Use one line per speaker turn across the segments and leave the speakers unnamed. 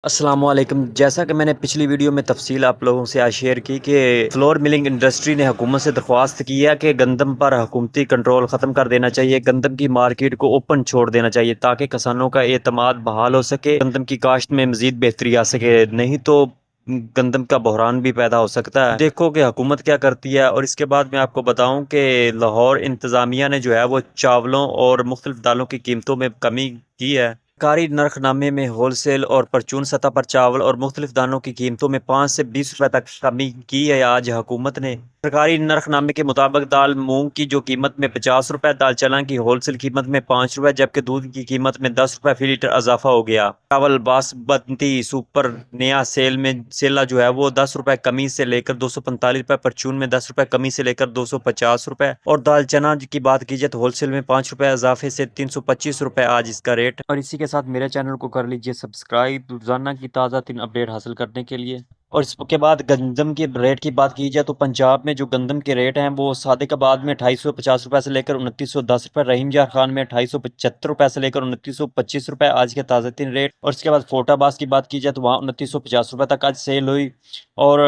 अस्सलाम वालेकुम। जैसा कि मैंने पिछली वीडियो में तफसील आप लोगों से आज शेयर की कि फ्लोर मिलिंग इंडस्ट्री ने हुकूमत से दरख्वास्त की है कि गंदम पर हुकूमती कंट्रोल ख़त्म कर देना चाहिए, गंदम की मार्केट को ओपन छोड़ देना चाहिए ताकि किसानों का एतमाद बहाल हो सके, गंदम की काश्त में मज़ीद बेहतरी आ सके। नहीं तो गंदम का बहरान भी पैदा हो सकता है। देखो कि हुकूमत क्या करती है। और इसके बाद मैं आपको बताऊं कि लाहौर इंतज़ामिया ने जो है वो चावलों और मुख्तलिफ दालों की कीमतों में कमी की है। सरकारी नरखनामे में होलसेल और परचून सतह पर चावल और मुख्तलिफ दानों की कीमतों में 5 से 20 रुपए तक कमी की है आज हुकूमत ने। सरकारी नरखनामे के मुताबिक दाल मूंग की जो कीमत में 50 रुपए, दाल चना की होलसेल कीमत में 5 रुपए, जबकि दूध की कीमत में 10 रुपए फी लीटर इजाफा हो गया। चावल बासमती सुपर नया सेला जो है वो 10 रुपए कमी से लेकर 245 रुपए, परचून में 10 रुपए कमी से लेकर 250 रुपए, और दाल चना की बात की जाए तो होलसेल में 5 रुपए इजाफे से 325 रुपए आज इसका रेट। और इसी के साथ मेरे चैनल को कर लीजिए सब्सक्राइब रोजाना की ताज़ा 3 अपडेट हासिल करने के लिए। और इसके बाद गंदम के रेट की बात की जाए तो पंजाब में जो गंदम के रेट हैं वो सादिकाबाद में 2850 रुपए से लेकर 2910 रुपए, रहीम यार खान में 2875 रुपए से लेकर 2925 रुपए आज के ताज़ा तीन रेट। और इसके बाद फोटाबाज की बात की जाए तो वहाँ 2950 रुपए तक आज सेल हुई। और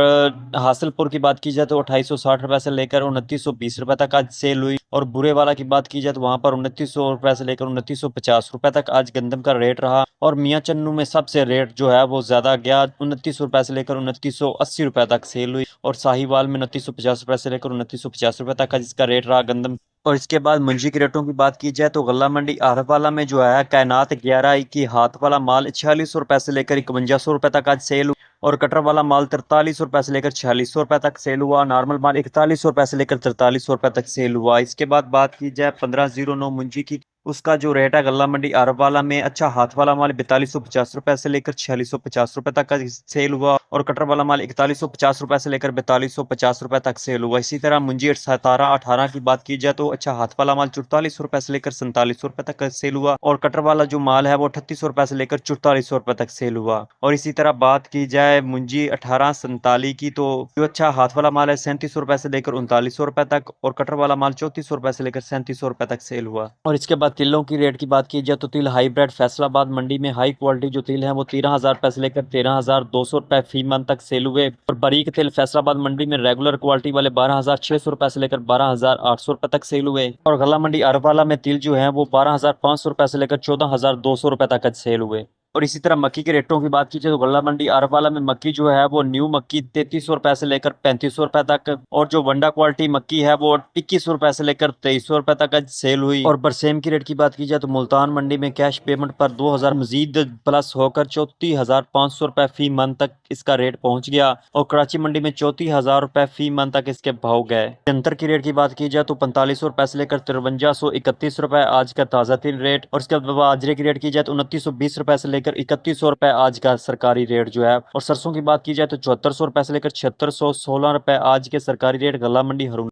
हासिलपुर की बात की जाए तो 2860 रुपए से लेकर 2920 रुपए तक आज सेल हुई। और बुरे वाला की बात की जाए तो वहाँ पर 2900 रुपए से लेकर 2950 रुपए तक आज गंदम का रेट रहा। और मियाँ चन्नू में सबसे रेट जो है वो ज्यादा गया, 2900 रुपए से लेकर 2980 रुपए तक सेल हुई। और साहिवाल में 2950 रुपए से लेकर 2950 रुपए तक इसका रेट रहा गंदम। और इसके बाद मंडी के रेटों की बात की जाए तो गल्ला मंडी आरवाला में जो है कायनात 11 की हाथ वाला माल 4600 रुपए से लेकर 5100 रुपए तक आज सेल हुआ। और कटर वाला माल 4300 रुपए से लेकर 4600 रुपए तक सेल हुआ। नॉर्मल माल 4100 रुपए से लेकर 4300 रुपए तक सेल हुआ। इसके बाद बात की जाए 1509 मुंजी की, उसका जो रेट है गल्ला मंडी आरवाला में अच्छा हाथ वाला माल 4250 रुपए से लेकर 4650 रुपए तक का सेल हुआ। और कटर वाला माल 4150 रुपए से लेकर 4250 रुपए तक सेल हुआ। इसी तरह मुंजी 1718 की बात की जाए तो अच्छा हाथ वाला माल 4400 रुपए से लेकर 4700 रुपए तक का सेल हुआ। और कटर वाला जो माल है वो 3800 रुपए से लेकर 4400 रुपए तक सेल हुआ। और इसी तरह बात की जाए मुंजी 1847 की, तो जो अच्छा हाथ वाला माल है 3700 रुपए से लेकर 3900 रुपए तक, और कटर वाला माल 3400 रुपए से लेकर 3700 रुपए तक सेल हुआ। और इसके बाद तिलों की रेट की बात की जाए तो तिल हाईब्रेड फैसलाबाद मंडी में हाई क्वालिटी जो तिल है वो 13,000 रुपए से लेकर 13,200 रुपए फी मन तक सेल हुए। और बारीक तिल फैसलाबाद मंडी में रेगुलर क्वालिटी वाले 12,600 रुपए से लेकर 12,800 रुपए तक सेल हुए। और गला मंडी अरवाला में तिल जो है वो 12,500 रुपए से लेकर 14,200 रुपए तक सेल हुए। और इसी तरह मक्की के रेटों की बात की जाए तो गल्ला मंडी आरवाला में मक्की जो है वो न्यू मक्की 3300 रुपए से लेकर 3500 रुपए तक, और जो वंडा क्वालिटी मक्की है वो 2100 रुपए से लेकर 2300 रुपए तक आज सेल हुई। और बरसेम की रेट की बात की जाए तो मुल्तान मंडी में कैश पेमेंट पर 2000 मजीद प्लस होकर 34,500 रुपए फी मन तक इसका रेट पहुंच गया। और कराची मंडी में 34,000 रुपए फी मन तक इसके भाव गए। जंतर की रेट की बात की जाए तो 4500 रुपए से लेकर 5331 रुपए आज का ताजा तीन रेट। और इसके बाद बाजरे की रेट की जाए तो 2920 रुपए से लेकर 3100 रुपए आज का सरकारी रेट जो है। और सरसों की बात की जाए तो 7400 रुपए से लेकर 7616 रुपए आज के सरकारी रेट गला मंडी हरून।